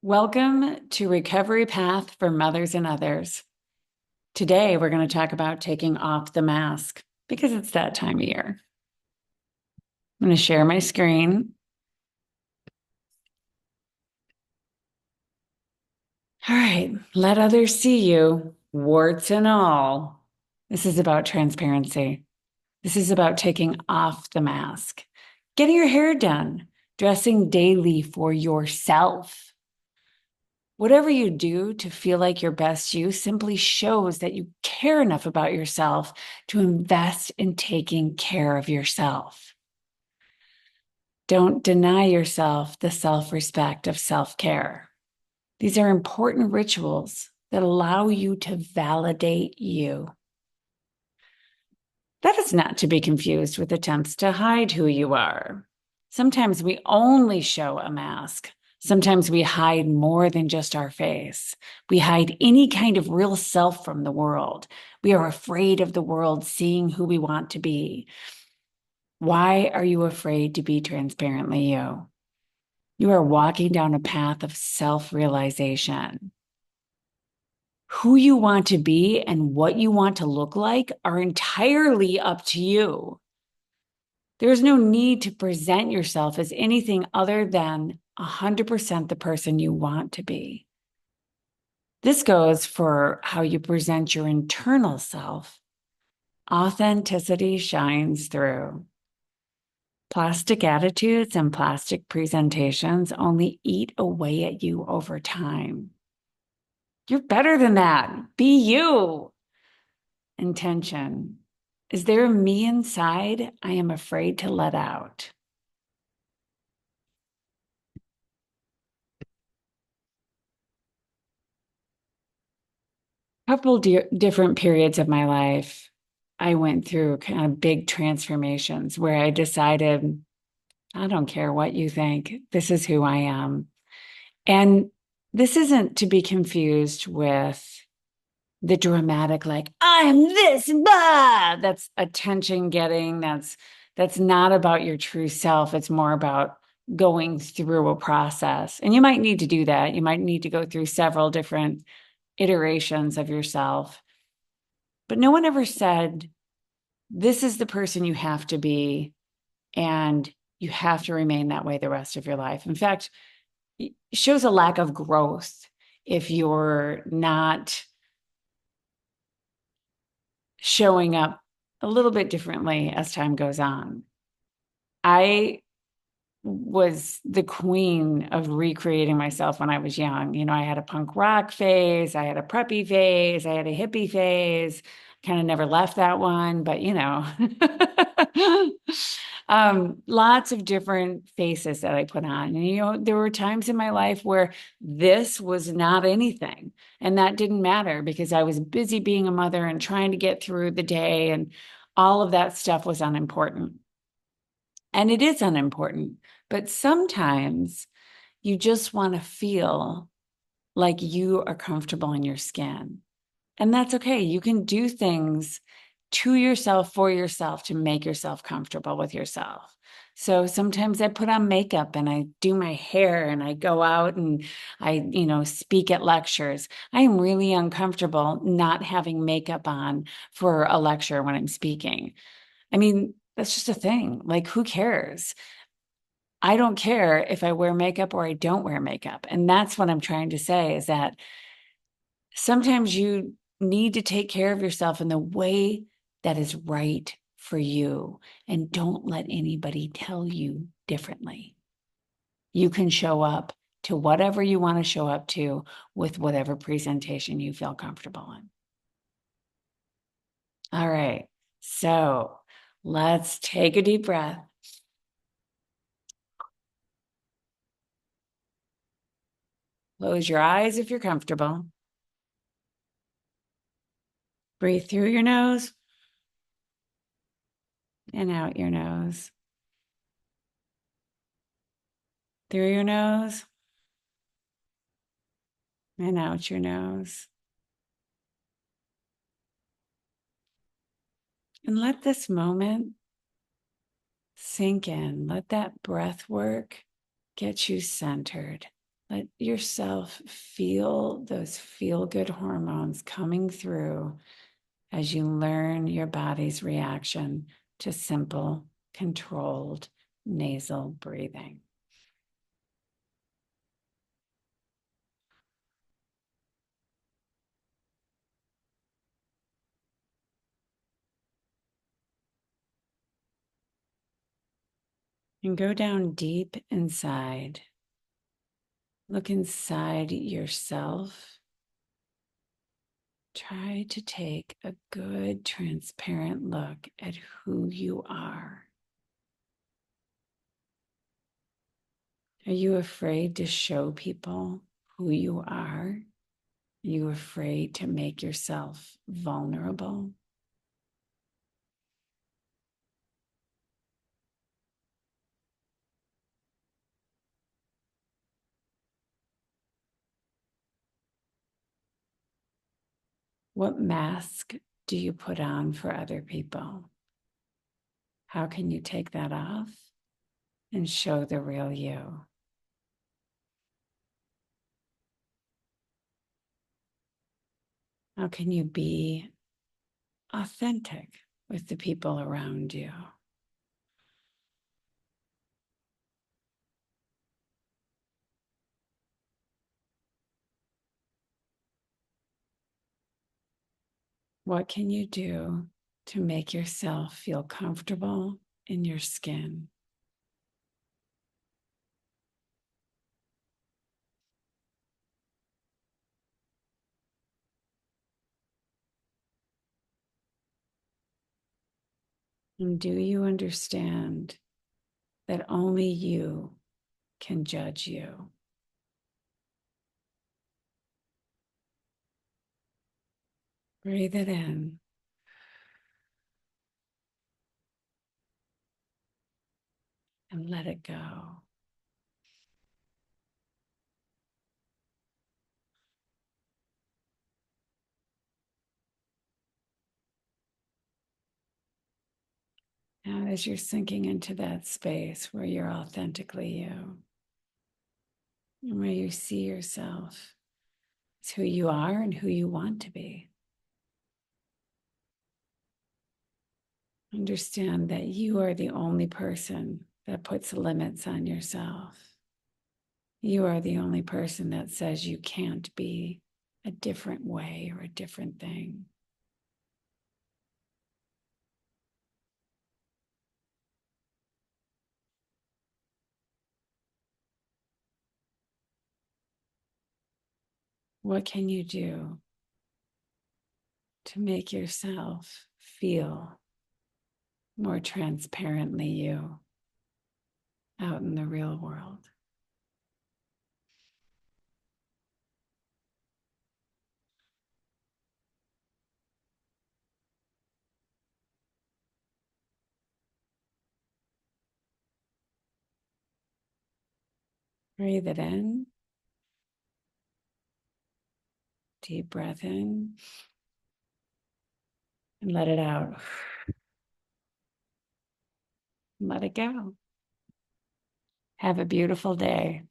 Welcome to Recovery Path for Mothers and Others. Today, we're going to talk about taking off the mask because it's that time of year. I'm going to share my screen. All right, let others see you, warts and all. This is about transparency. This is about taking off the mask, getting your hair done, dressing daily for yourself. Whatever you do to feel like your best you simply shows that you care enough about yourself to invest in taking care of yourself. Don't deny yourself the self-respect of self-care. These are important rituals that allow you to validate you. That is not to be confused with attempts to hide who you are. Sometimes we only show a mask. Sometimes we hide more than just our face. We hide any kind of real self from the world. We are afraid of the world seeing who we want to be. Why are you afraid to be transparently you? You are walking down a path of self-realization. Who you want to be and what you want to look like are entirely up to you. There's no need to present yourself as anything other than 100% the person you want to be. This goes for how you present your internal self. Authenticity shines through. Plastic attitudes and plastic presentations only eat away at you over time. You're better than that. Be you. Intention. Is there a me inside I am afraid to let out? Couple different periods of my life, I went through kind of big transformations where I decided, I don't care what you think, this is who I am. And this isn't to be confused with the dramatic, like, I'm this, blah, that's attention getting, that's not about your true self. It's more about going through a process. And you might need to do that. You might need to go through several different iterations of yourself. But no one ever said, this is the person you have to be, and you have to remain that way the rest of your life. In fact, it shows a lack of growth if you're not showing up a little bit differently as time goes on. I was the queen of recreating myself when I was young. You know, I had a punk rock phase, I had a preppy phase, I had a hippie phase. Kind of never left that one, but you know, lots of different faces that I put on. And, you know, there were times in my life where this was not anything. And that didn't matter because I was busy being a mother and trying to get through the day. And all of that stuff was unimportant. And it is unimportant. But sometimes you just want to feel like you are comfortable in your skin. And that's okay. You can do things to yourself, for yourself, to make yourself comfortable with yourself. So sometimes I put on makeup and I do my hair and I go out and I, speak at lectures. I am really uncomfortable not having makeup on for a lecture when I'm speaking. I mean, that's just a thing. Like, who cares? I don't care if I wear makeup or I don't wear makeup. And that's what I'm trying to say is that sometimes you need to take care of yourself in the way that is right for you. And don't let anybody tell you differently. You can show up to whatever you want to show up to with whatever presentation you feel comfortable in. All right. So let's take a deep breath. Close your eyes if you're comfortable. Breathe through your nose and out your nose. Through your nose and out your nose. And let this moment sink in. Let that breath work get you centered. Let yourself feel those feel-good hormones coming through as you learn your body's reaction to simple, controlled nasal breathing. And go down deep inside. Look inside yourself. Try to take a good, transparent look at who you are. Are you afraid to show people who you are? Are you afraid to make yourself vulnerable? What mask do you put on for other people? How can you take that off and show the real you? How can you be authentic with the people around you? What can you do to make yourself feel comfortable in your skin? And do you understand that only you can judge you? Breathe it in and let it go. Now, as you're sinking into that space where you're authentically you, and where you see yourself as who you are and who you want to be, understand that you are the only person that puts limits on yourself. You are the only person that says you can't be a different way or a different thing. What can you do to make yourself feel more transparently you out in the real world? Breathe it in, deep breath in, and let it out. Let it go. Have a beautiful day.